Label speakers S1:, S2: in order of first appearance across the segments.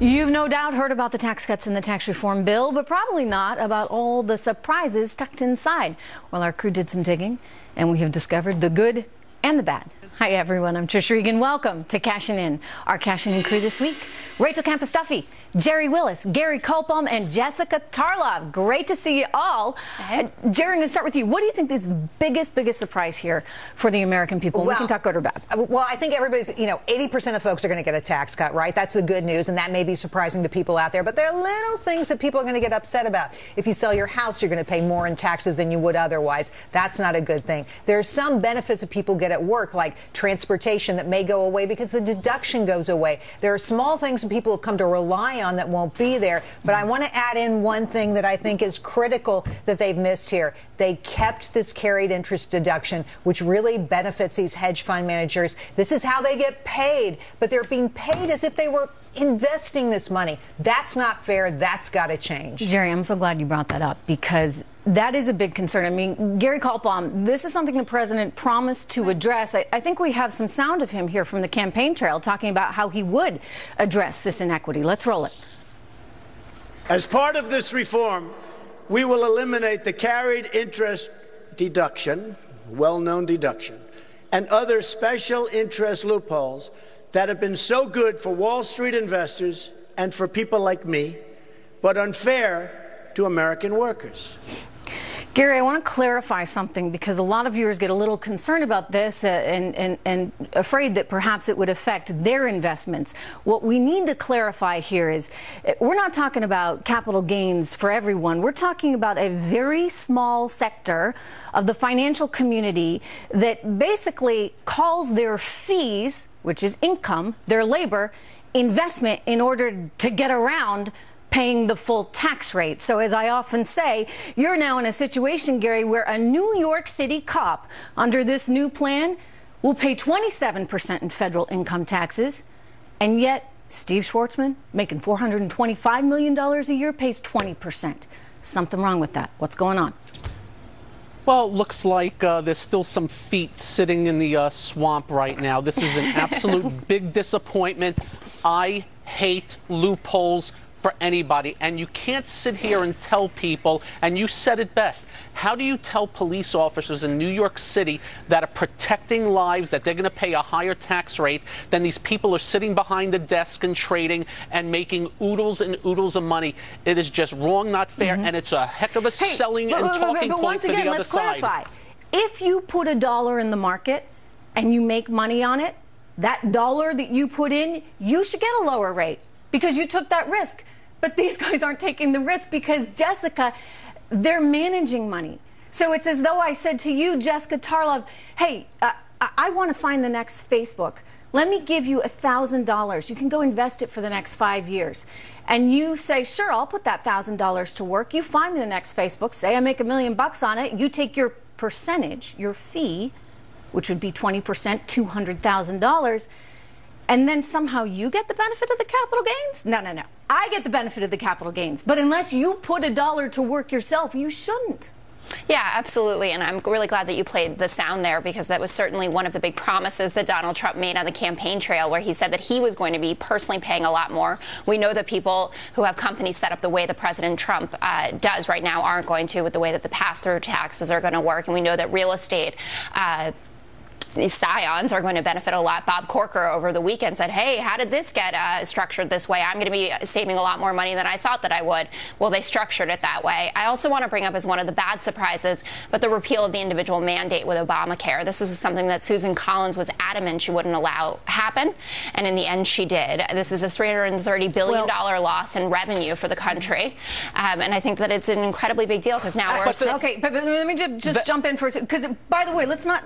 S1: You've no doubt heard about the tax cuts in the tax reform bill, but probably not about all the surprises tucked inside. Well, our crew did some digging, and we have discovered the good and the bad. Hi, everyone. I'm Trish Regan. Welcome to Cashin' In. Our Cashin' In crew this week: Rachel Campos-Duffy, Jerry Willis, Gary Kolpum, and Jessica Tarlov. Great to see you all. Jerry, I'm going to start with you. What do you think is the biggest surprise here for the American people? Well, we can talk good or bad.
S2: Well, I think everybody's, 80% of folks are going to get a tax cut, right? That's the good news, and that may be surprising to people out there. But there are little things that people are going to get upset about. If you sell your house, you're going to pay more in taxes than you would otherwise. That's not a good thing. There are some benefits that people get at work, like transportation, that may go away because the deduction goes away. There are small things that people have come to rely on that won't be there. But I want to add in one thing that I think is critical that they've missed here. They kept this carried interest deduction, which really benefits these hedge fund managers. This is how they get paid, but they're being paid as if they were investing this money. That's not fair. That's got to change.
S1: Jerry, I'm so glad you brought that up, because that is a big concern. I mean, Gary Kolpum, this is something the president promised to address. I think we have some sound of him here from the campaign trail talking about how he would address this inequity. Let's roll it.
S3: As part of this reform, we will eliminate the carried interest deduction, well-known deduction, and other special interest loopholes that have been so good for Wall Street investors and for people like me, but unfair to American workers.
S1: Gary, I want to clarify something, because a lot of viewers get a little concerned about this and afraid that perhaps it would affect their investments. What we need to clarify here is we're not talking about capital gains for everyone. We're talking about a very small sector of the financial community that basically calls their fees, which is income, their labor, investment in order to get around paying the full tax rate. So as I often say, you're now in a situation, Gary, where a New York City cop under this new plan will pay 27% in federal income taxes, and yet Steve Schwartzman, making $425 million a year, pays 20%. Something wrong with that. What's going on?
S4: Well, it looks like there's still some feet sitting in the swamp right now. This is an absolute big disappointment. I hate loopholes for anybody, and you can't sit here and tell people, and you said it best, how do you tell police officers in New York City that are protecting lives, that they're going to pay a higher tax rate than these people are sitting behind the desk and trading and making oodles and oodles of money? It is just wrong, not fair, and it's a heck of a selling and talking point for the other side.
S1: Let's clarify. If you put a dollar in the market and you make money on it, that dollar that you put in, you should get a lower rate because you took that risk. But these guys aren't taking the risk because, Jessica, they're managing money. So it's as though I said to you, Jessica Tarlov, hey, I want to find the next Facebook. Let me give you $1,000. You can go invest it for the next 5 years. And you say, sure, I'll put that $1,000 to work. You find me the next Facebook. Say I make $1 million on it. You take your percentage, your fee, which would be 20%, $200,000. And then somehow you get the benefit of the capital gains? No, no, no. I get the benefit of the capital gains. But unless you put a dollar to work yourself, you shouldn't.
S5: Yeah, absolutely. And I'm really glad that you played the sound there, because that was certainly one of the big promises that Donald Trump made on the campaign trail, where he said that he was going to be personally paying a lot more. We know that people who have companies set up the way that President Trump does right now aren't going to, with the way that the pass-through taxes are going to work. And we know that real estate these scions are going to benefit a lot. Bob Corker over the weekend said, hey, how did this get structured this way? I'm going to be saving a lot more money than I thought that I would. Well, they structured it that way. I also want to bring up as one of the bad surprises, but the repeal of the individual mandate with Obamacare. This is something that Susan Collins was adamant she wouldn't allow happen, and in the end she did. This is a $330 billion loss in revenue for the country, and I think that it's an incredibly big deal, because now we're...
S1: But let me just jump in for a second, because, by the way, let's not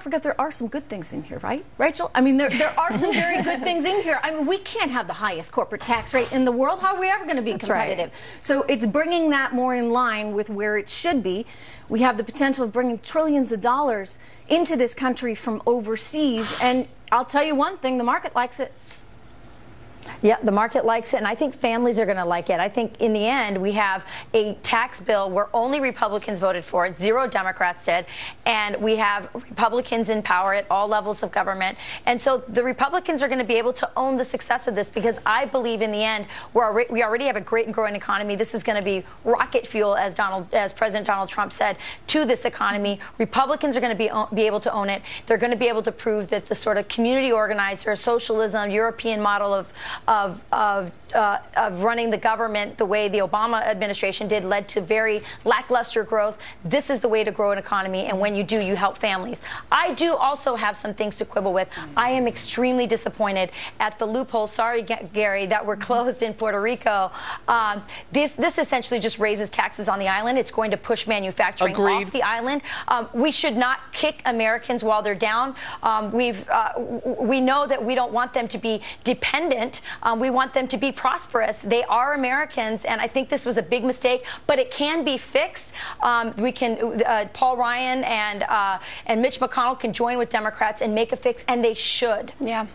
S1: forget there are some good things in here, right, Rachel? I mean, there are some very good things in here. I mean, we can't have the highest corporate tax rate in the world. How are we ever going to be competitive? Right. So it's bringing that more in line with where it should be. We have the potential of bringing trillions of dollars into this country from overseas, and I'll tell you one thing, the market likes it.
S6: Yeah, the market likes it, and I think families are going to like it. I think in the end, we have a tax bill where only Republicans voted for it, 0 Democrats did, and we have Republicans in power at all levels of government. And so the Republicans are going to be able to own the success of this, because I believe in the end, we already have a great and growing economy. This is going to be rocket fuel, as President Donald Trump said, to this economy. Republicans are going to be able to own it. They're going to be able to prove that the sort of community organizer, socialism, European model of running the government the way the Obama administration did led to very lackluster growth. This is the way to grow an economy, and when you do, you help families. I do also have some things to quibble with. I am extremely disappointed at the loopholes, sorry, Gary, that were closed in Puerto Rico. This essentially just raises taxes on the island. It's going to push manufacturing off the island. We should not kick Americans while they're down. We know that we don't want them to be dependent. We want them to be prosperous. They are Americans, and I think this was a big mistake, but it can be fixed. Paul Ryan and Mitch McConnell can join with Democrats and make a fix, and they should.
S5: Yeah.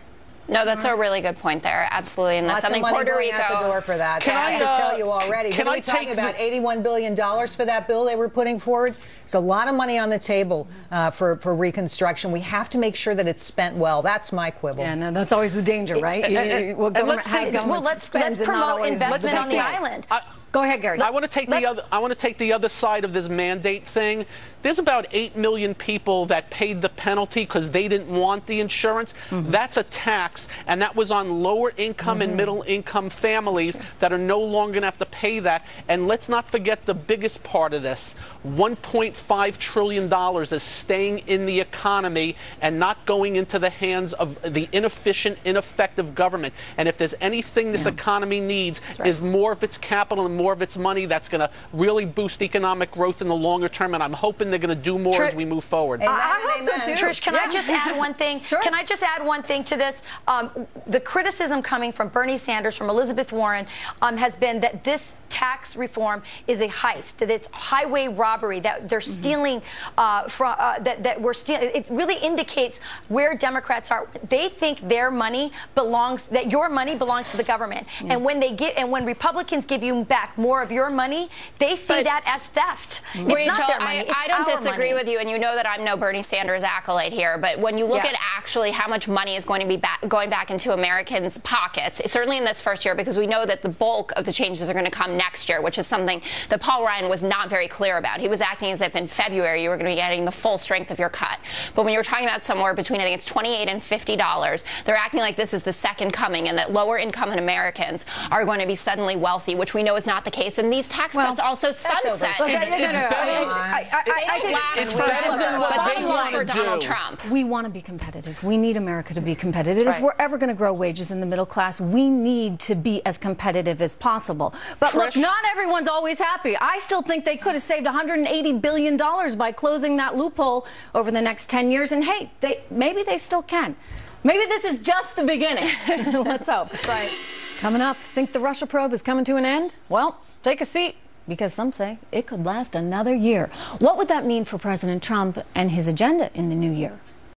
S5: No, that's a really good point there. Absolutely. And that's something Puerto Rico.
S2: Out the door for that. I have to tell you already. What are we talking about? $81 billion for that bill they were putting forward? It's a lot of money on the table for reconstruction. We have to make sure that it's spent well. That's my quibble.
S1: Yeah, no, that's always the danger, right?
S6: Let's promote investment on the island.
S1: Go ahead, Gary.
S4: I want to take the other side of this mandate thing. There's about 8 million people that paid the penalty because they didn't want the insurance. That's a tax, and that was on lower income and middle income families that are no longer going to have to pay that. And let's not forget the biggest part of this. $1.5 trillion is staying in the economy and not going into the hands of the inefficient, ineffective government. And if there's anything this economy needs, is more of its capital and more of its money that's going to really boost economic growth in the longer term. And I'm hoping they're going to do more as we move forward.
S6: I hope so too. Trish, can I just add one thing?
S1: Sure.
S6: Can I just add one thing to this? The criticism coming from Bernie Sanders, from Elizabeth Warren, has been that this tax reform is a heist, that it's highway robbery, that they're stealing that we're stealing. It really indicates where Democrats are. They think their money belongs, that your money belongs to the government. And when Republicans give you back more of your money, they see that as theft.
S5: Rachel,
S6: it's not their money.
S5: I don't disagree with you, and you know that I'm no Bernie Sanders acolyte here, but when you look at actually how much money is going to be going back into Americans' pockets, certainly in this first year, because we know that the bulk of the changes are going to come next year, which is something that Paul Ryan was not very clear about. He was acting as if in February you were going to be getting the full strength of your cut. But when you're talking about somewhere between, I think it's $28 and $50, they're acting like this is the second coming and that lower income Americans are going to be suddenly wealthy, which we know is not the case. And these tax cuts also sunset.
S1: I think
S5: it's forever, but they do for Donald Trump.
S1: We want to be competitive. We need America to be competitive. If we're ever going to grow wages in the middle class, we need to be as competitive as possible. But look, not everyone's always happy. I still think they could have saved $180 billion by closing that loophole over the next 10 years. And hey, maybe they still can. Maybe this is just the beginning. Let's hope. That's right. Coming up, think the Russia probe is coming to an end? Well, take a seat, because some say it could last another year. What would that mean for President Trump and his agenda in the new year?